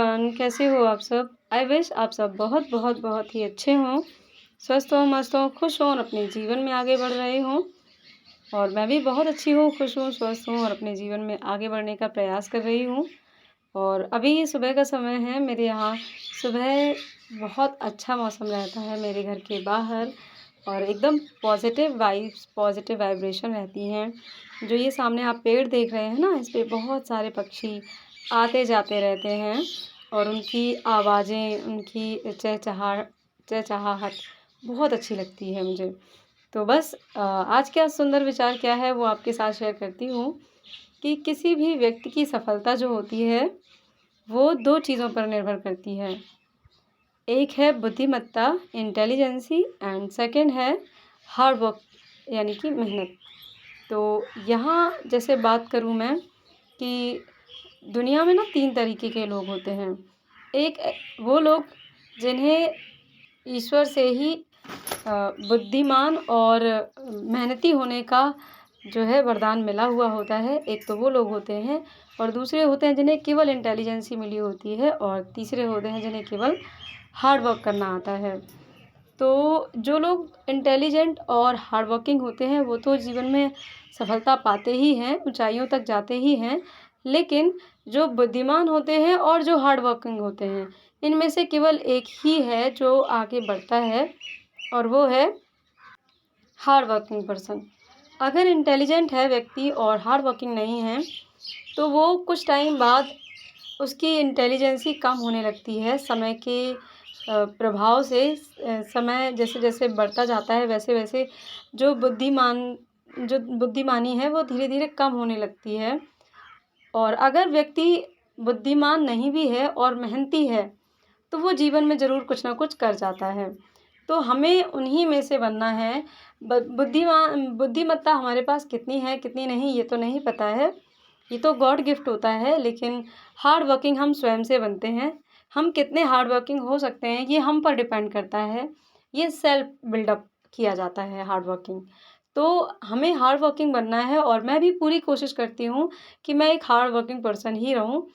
Everyone, कैसे हो आप सब? आई विश आप सब बहुत बहुत बहुत ही अच्छे हों, स्वस्थ हों, मस्त हों, खुश हों और अपने जीवन में आगे बढ़ रहे हों। और मैं भी बहुत अच्छी हूँ, खुश हूँ, स्वस्थ हूँ और अपने जीवन में आगे बढ़ने का प्रयास कर रही हूँ। और अभी ये सुबह का समय है, मेरे यहाँ सुबह बहुत अच्छा मौसम रहता है मेरे घर के बाहर और एकदम पॉजिटिव वाइब्स, पॉजिटिव वाइब्रेशन रहती हैं। जो ये सामने आप पेड़ देख रहे हैं ना, इस पे बहुत सारे पक्षी आते जाते रहते हैं और उनकी आवाज़ें, उनकी चहचहाहट बहुत अच्छी लगती है मुझे। तो बस आज का सुंदर विचार क्या है वो आपके साथ शेयर करती हूँ कि किसी भी व्यक्ति की सफलता जो होती है वो 2 चीज़ों पर निर्भर करती है। एक है बुद्धिमत्ता, इंटेलिजेंसी एंड सेकंड है हार्ड वर्क यानी कि मेहनत। तो यहाँ जैसे बात करूँ मैं कि दुनिया में ना 3 तरीके के लोग होते हैं। एक वो लोग जिन्हें ईश्वर से ही बुद्धिमान और मेहनती होने का जो है वरदान मिला हुआ होता है। एक तो वो लोग होते हैं और दूसरे होते हैं जिन्हें केवल इंटेलिजेंसी मिली होती है और तीसरे होते हैं जिन्हें केवल हार्ड वर्क करना आता है। तो जो लोग इंटेलिजेंट और हार्ड वर्किंग होते हैं वो तो जीवन में सफलता पाते ही हैं, ऊंचाइयों तक जाते ही हैं। लेकिन जो बुद्धिमान होते हैं और जो हार्ड वर्किंग होते हैं, इनमें से केवल एक ही है जो आगे बढ़ता है और वो है हार्ड वर्किंग पर्सन। अगर इंटेलिजेंट है व्यक्ति और हार्ड वर्किंग नहीं है तो वो कुछ टाइम बाद उसकी इंटेलिजेंसी कम होने लगती है। समय के प्रभाव से समय जैसे-जैसे बढ़ता जाता है वैसे-वैसे जो बुद्धिमानी है वो धीरे-धीरे कम होने लगती है। और अगर व्यक्ति बुद्धिमान नहीं भी है और मेहनती है तो वो जीवन में ज़रूर कुछ ना कुछ कर जाता है। तो हमें उन्हीं में से बनना है। बुद्धिमत्ता हमारे पास कितनी है, कितनी नहीं ये तो नहीं पता है। ये तो गॉड गिफ्ट होता है, लेकिन हार्ड वर्किंग हम स्वयं से बनते हैं। हम कितने हार्ड वर्किंग हो सकते हैं ये हम पर डिपेंड करता है। ये सेल्फ बिल्डअप किया जाता है हार्ड वर्किंग। तो हमें हार्ड वर्किंग बनना है और मैं भी पूरी कोशिश करती हूँ कि मैं एक हार्ड वर्किंग पर्सन ही रहूँ।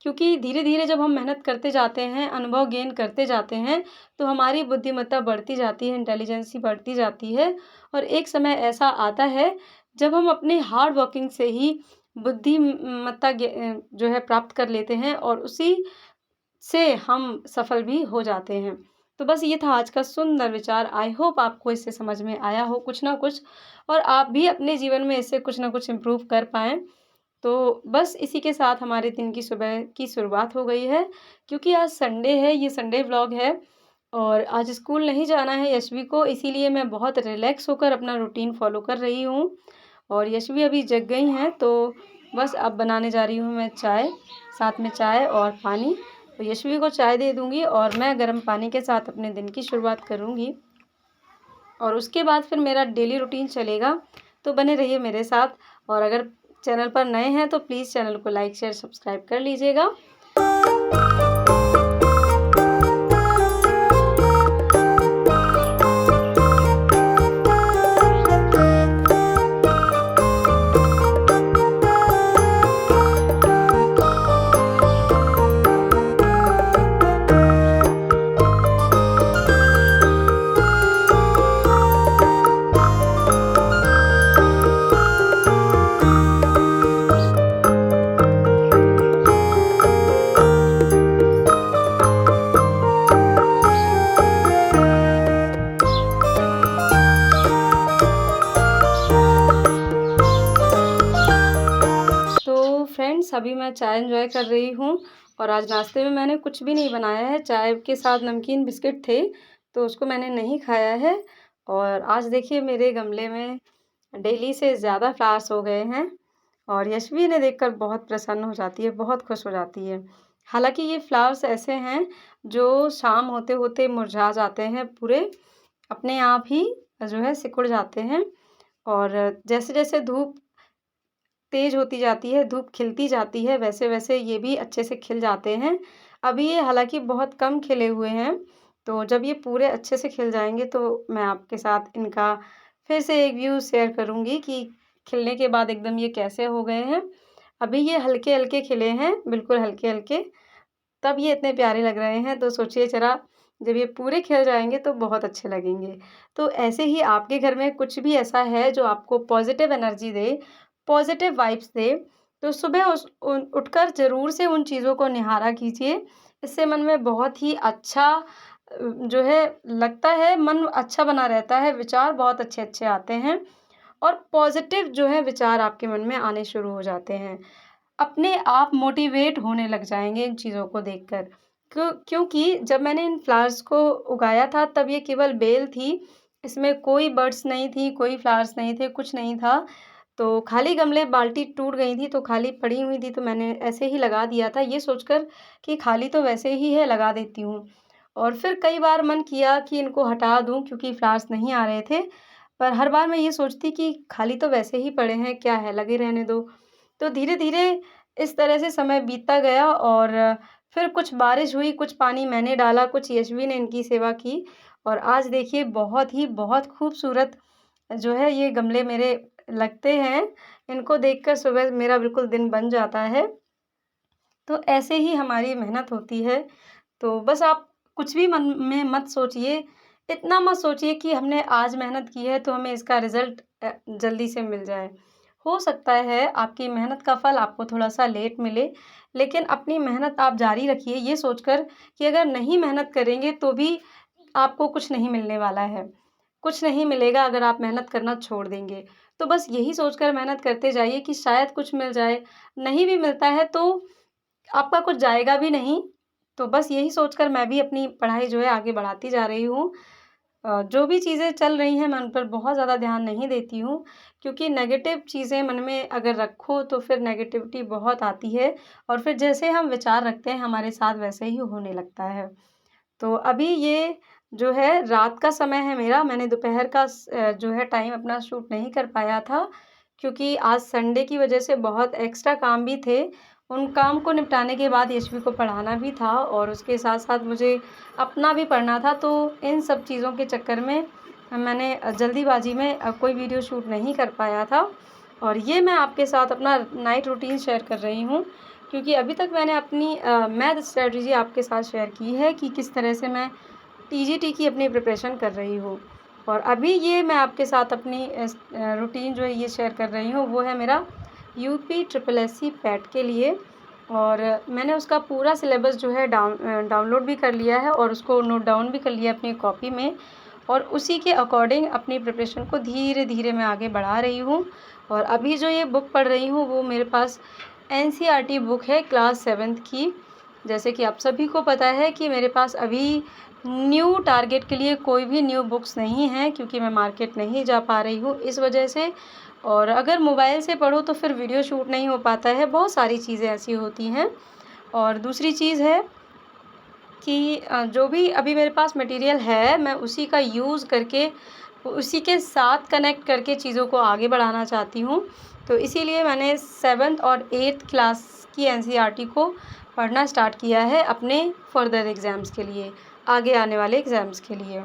क्योंकि धीरे-धीरे जब हम मेहनत करते जाते हैं, अनुभव गेन करते जाते हैं, तो हमारी बुद्धिमत्ता बढ़ती जाती है, इंटेलिजेंसी बढ़ती जाती है और एक समय ऐसा आता है जब हम अपने हार्ड वर्किंग से ही बुद्धिमत्ता जो है प्राप्त कर लेते हैं और उसी से हम सफल भी हो जाते हैं। तो बस ये था आज का सुंदर विचार। आई होप आपको इससे समझ में आया हो कुछ ना कुछ और आप भी अपने जीवन में इससे कुछ ना कुछ इम्प्रूव कर पाएँ। तो बस इसी के साथ हमारे दिन की सुबह की शुरुआत हो गई है। क्योंकि आज संडे है, ये संडे व्लॉग है और आज स्कूल नहीं जाना है यशवी को, इसीलिए मैं बहुत रिलैक्स होकर अपना रूटीन फ़ॉलो कर रही हूँ। और यशवी अभी जग गई हैं तो बस अब बनाने जा रही हूँ मैं चाय, साथ में चाय और पानी। तो यशवी को चाय दे दूँगी और मैं गर्म पानी के साथ अपने दिन की शुरुआत करूँगी और उसके बाद फिर मेरा डेली रूटीन चलेगा। तो बने रहिए मेरे साथ और अगर चैनल पर नए हैं तो प्लीज़ चैनल को लाइक, शेयर, सब्सक्राइब कर लीजिएगा। तो फ्रेंड्स अभी मैं चाय एंजॉय कर रही हूँ और आज नाश्ते में मैंने कुछ भी नहीं बनाया है। चाय के साथ नमकीन बिस्किट थे तो उसको मैंने नहीं खाया है। और आज देखिए मेरे गमले में डेली से ज़्यादा फ्लावर्स हो गए हैं और यशवी इन्हें देखकर बहुत प्रसन्न हो जाती है, बहुत खुश हो जाती है। हालाँकि ये फ्लावर्स ऐसे हैं जो शाम होते-होते मुरझा जाते हैं पूरे, अपने आप ही जो है सिकुड़ जाते हैं और जैसे-जैसे धूप तेज़ होती जाती है, धूप खिलती जाती है, वैसे-वैसे ये भी अच्छे से खिल जाते हैं। अभी ये हालाँकि बहुत कम खिले हुए हैं, तो जब ये पूरे अच्छे से खिल जाएँगे तो मैं आपके साथ इनका फिर से एक व्यू शेयर करूँगी कि खिलने के बाद एकदम ये कैसे हो गए हैं। अभी ये हल्के-हल्के खिले हैं, बिल्कुल हल्के-हल्के तब ये इतने प्यारे लग रहे हैं, तो सोचिए ज़रा जब ये पूरे खिल जाएँगे तो बहुत अच्छे लगेंगे। तो ऐसे ही आपके घर में कुछ भी ऐसा है जो आपको पॉज़िटिव एनर्जी दे, पॉज़िटिव वाइब्स दे, तो सुबह उठकर ज़रूर से उन चीज़ों को निहारा कीजिए। इससे मन में बहुत ही अच्छा जो है लगता है, मन अच्छा बना रहता है, विचार बहुत अच्छे-अच्छे आते हैं और पॉज़िटिव जो है विचार आपके मन में आने शुरू हो जाते हैं। अपने आप मोटिवेट होने लग जाएँगे इन चीज़ों को देखकर। क्योंकि जब मैंने इन फ्लावर्स को उगाया था तब ये केवल बेल थी, इसमें कोई बड्स नहीं थी, कोई फ्लावर्स नहीं थे, कुछ नहीं था। तो खाली गमले बाल्टी टूट गई थी तो खाली पड़ी हुई थी तो मैंने ऐसे ही लगा दिया था ये सोचकर कि खाली तो वैसे ही है लगा देती हूँ। और फिर कई बार मन किया कि इनको हटा दूँ क्योंकि फ्लावर्स नहीं आ रहे थे, पर हर बार मैं ये सोचती कि खाली तो वैसे ही पड़े हैं, क्या है लगे रहने दो। तो धीरे-धीरे इस तरह से समय बीतता गया और फिर कुछ बारिश हुई, कुछ पानी मैंने डाला, कुछ यशवी ने इनकी सेवा की और आज देखिए बहुत खूबसूरत जो है ये गमले मेरे लगते हैं। इनको देखकर सुबह मेरा बिल्कुल दिन बन जाता है। तो ऐसे ही हमारी मेहनत होती है। तो बस आप कुछ भी मन में मत सोचिए, इतना मत सोचिए कि हमने आज मेहनत की है तो हमें इसका रिज़ल्ट जल्दी से मिल जाए। हो सकता है आपकी मेहनत का फल आपको थोड़ा-सा लेट मिले, लेकिन अपनी मेहनत आप जारी रखिए ये सोचकर कि अगर नहीं मेहनत करेंगे तो भी आपको कुछ नहीं मिलने वाला है। कुछ नहीं मिलेगा अगर आप मेहनत करना छोड़ देंगे। तो बस यही सोचकर मेहनत करते जाइए कि शायद कुछ मिल जाए, नहीं भी मिलता है तो आपका कुछ जाएगा भी नहीं। तो बस यही सोचकर मैं भी अपनी पढ़ाई जो है आगे बढ़ाती जा रही हूँ। जो भी चीज़ें चल रही हैं मैं उन पर बहुत ज़्यादा ध्यान नहीं देती हूँ, क्योंकि नेगेटिव चीज़ें मन में अगर रखो तो फिर नेगेटिविटी बहुत आती है और फिर जैसे हम विचार रखते हैं हमारे साथ वैसे ही होने लगता है। तो अभी ये जो है रात का समय है मेरा, मैंने दोपहर का जो है टाइम अपना शूट नहीं कर पाया था, क्योंकि आज संडे की वजह से बहुत एक्स्ट्रा काम भी थे। उन काम को निपटाने के बाद यशवी को पढ़ाना भी था और उसके साथ-साथ मुझे अपना भी पढ़ना था, तो इन सब चीज़ों के चक्कर में मैंने जल्दीबाज़ी में कोई वीडियो शूट नहीं कर पाया था। और ये मैं आपके साथ अपना नाइट रूटीन शेयर कर रही हूँ, क्योंकि अभी तक मैंने अपनी मैथ स्ट्रैटेजी आपके साथ शेयर की है कि किस तरह से मैं टीजीटी की अपनी प्रिपरेशन कर रही हूँ। और अभी ये मैं आपके साथ अपनी रूटीन जो है ये शेयर कर रही हूँ, वो है मेरा यूपी ट्रिपल एससी पैट के लिए। और मैंने उसका पूरा सिलेबस जो है डाउनलोड भी कर लिया है और उसको नोट डाउन भी कर लिया अपनी कॉपी में और उसी के अकॉर्डिंग अपनी प्रिपरेशन को धीरे-धीरे मैं आगे बढ़ा रही हूँ। और अभी जो ये बुक पढ़ रही हूँ वो मेरे पास एनसीईआरटी बुक है क्लास 7th की। जैसे कि आप सभी को पता है कि मेरे पास अभी न्यू टारगेट के लिए कोई भी न्यू बुक्स नहीं हैं, क्योंकि मैं मार्केट नहीं जा पा रही हूँ इस वजह से। और अगर मोबाइल से पढ़ो तो फिर वीडियो शूट नहीं हो पाता है, बहुत सारी चीज़ें ऐसी होती हैं। और दूसरी चीज़ है कि जो भी अभी मेरे पास मटेरियल है मैं उसी का यूज़ करके उसी के साथ कनेक्ट करके चीज़ों को आगे बढ़ाना चाहती हूँ। तो इसीलिए मैंने 7th और 8th क्लास की एनसीईआरटी को पढ़ना स्टार्ट किया है अपने फर्दर एग्ज़ाम्स के लिए, आगे आने वाले एग्ज़ाम्स के लिए।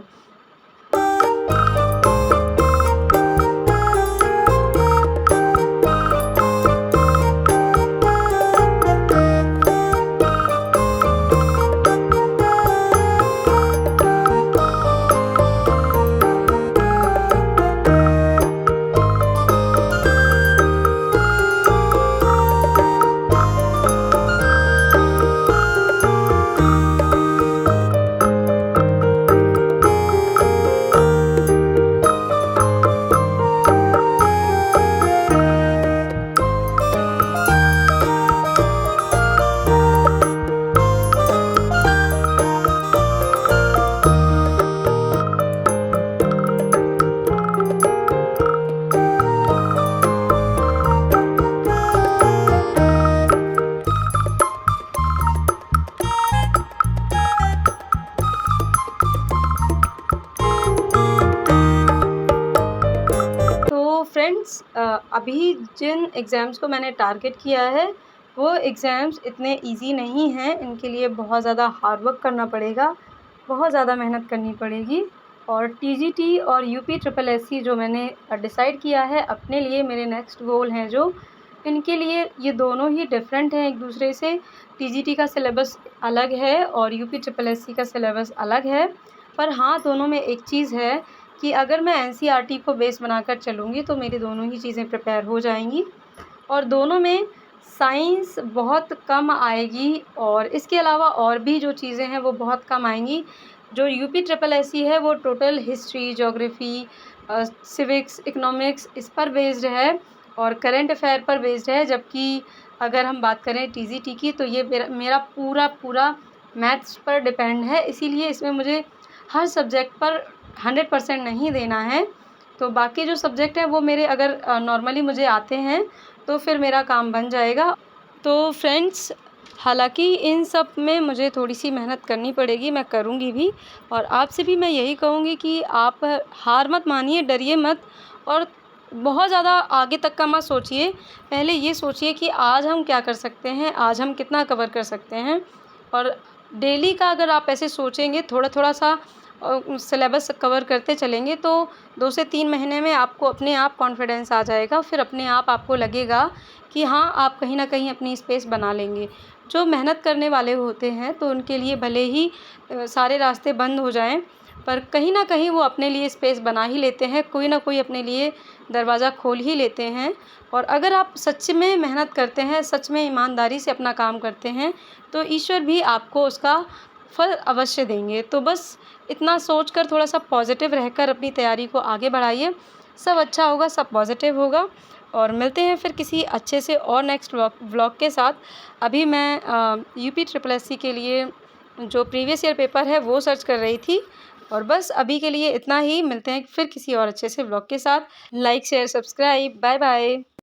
तो फ्रेंड्स अभी जिन एग्ज़ाम्स को मैंने टारगेट किया है, वो एग्ज़ाम्स इतने ईज़ी नहीं हैं, इनके लिए बहुत ज़्यादा हार्ड वर्क करना पड़ेगा, बहुत ज़्यादा मेहनत करनी पड़ेगी। और टीजीटी और यूपी ट्रिपल एससी जो मैंने डिसाइड किया है अपने लिए, मेरे नेक्स्ट गोल हैं जो, इनके लिए ये दोनों ही डिफरेंट हैं एक दूसरे से। टीजीटी का सिलेबस अलग है और यूपी ट्रिपल एससी का सिलेबस अलग है। पर हाँ, दोनों में एक चीज़ है कि अगर मैं एनसीईआरटी को बेस बनाकर चलूँगी तो मेरी दोनों ही चीज़ें प्रिपेयर हो जाएंगी। और दोनों में साइंस बहुत कम आएगी और इसके अलावा और भी जो चीज़ें हैं वो बहुत कम आएंगी। जो यूपी ट्रिपल एससी है वो total history, geography, civics, economics इस पर बेस्ड है और करंट अफेयर पर बेस्ड है। जबकि अगर हम बात करें टीजीटी की तो ये मेरा पूरा मैथ्स पर डिपेंड है। इसीलिए इसमें मुझे हर सब्जेक्ट पर 100% नहीं देना है। तो बाकी जो सब्जेक्ट हैं वो मेरे अगर नॉर्मली मुझे आते हैं तो फिर मेरा काम बन जाएगा। तो फ्रेंड्स, हालांकि इन सब में मुझे थोड़ी-सी मेहनत करनी पड़ेगी, मैं करूँगी भी। और आपसे भी मैं यही कहूँगी कि आप हार मत मानिए, डरिए मत और बहुत ज़्यादा आगे तक का मत सोचिए। पहले ये सोचिए कि आज हम क्या कर सकते हैं, आज हम कितना कवर कर सकते हैं। और डेली का अगर आप ऐसे सोचेंगे, थोड़ा-थोड़ा सा सिलेबस कवर करते चलेंगे तो 2 से 3 महीने में आपको अपने आप कॉन्फिडेंस आ जाएगा। फिर अपने आप आपको लगेगा कि हाँ, आप कहीं न कहीं अपनी स्पेस बना लेंगे। जो मेहनत करने वाले होते हैं तो उनके लिए भले ही सारे रास्ते बंद हो जाएँ, पर कहीं न कहीं वो अपने लिए स्पेस बना ही लेते हैं, कोई ना कोई अपने लिए दरवाज़ा खोल ही लेते हैं। और अगर आप सच में मेहनत करते हैं, सच में ईमानदारी से अपना काम करते हैं, तो ईश्वर भी आपको उसका फल अवश्य देंगे। तो बस इतना सोचकर थोड़ा-सा पॉज़िटिव रहकर अपनी तैयारी को आगे बढ़ाइए। सब अच्छा होगा, सब पॉज़िटिव होगा और मिलते हैं फिर किसी अच्छे से और नेक्स्ट व्लॉग के साथ। अभी मैं यूपी ट्रिपल एससी के लिए जो प्रीवियस ईयर पेपर है वो सर्च कर रही थी। और बस अभी के लिए इतना ही। मिलते हैं फिर किसी और अच्छे से व्लॉग के साथ। Like, share, subscribe. Bye bye.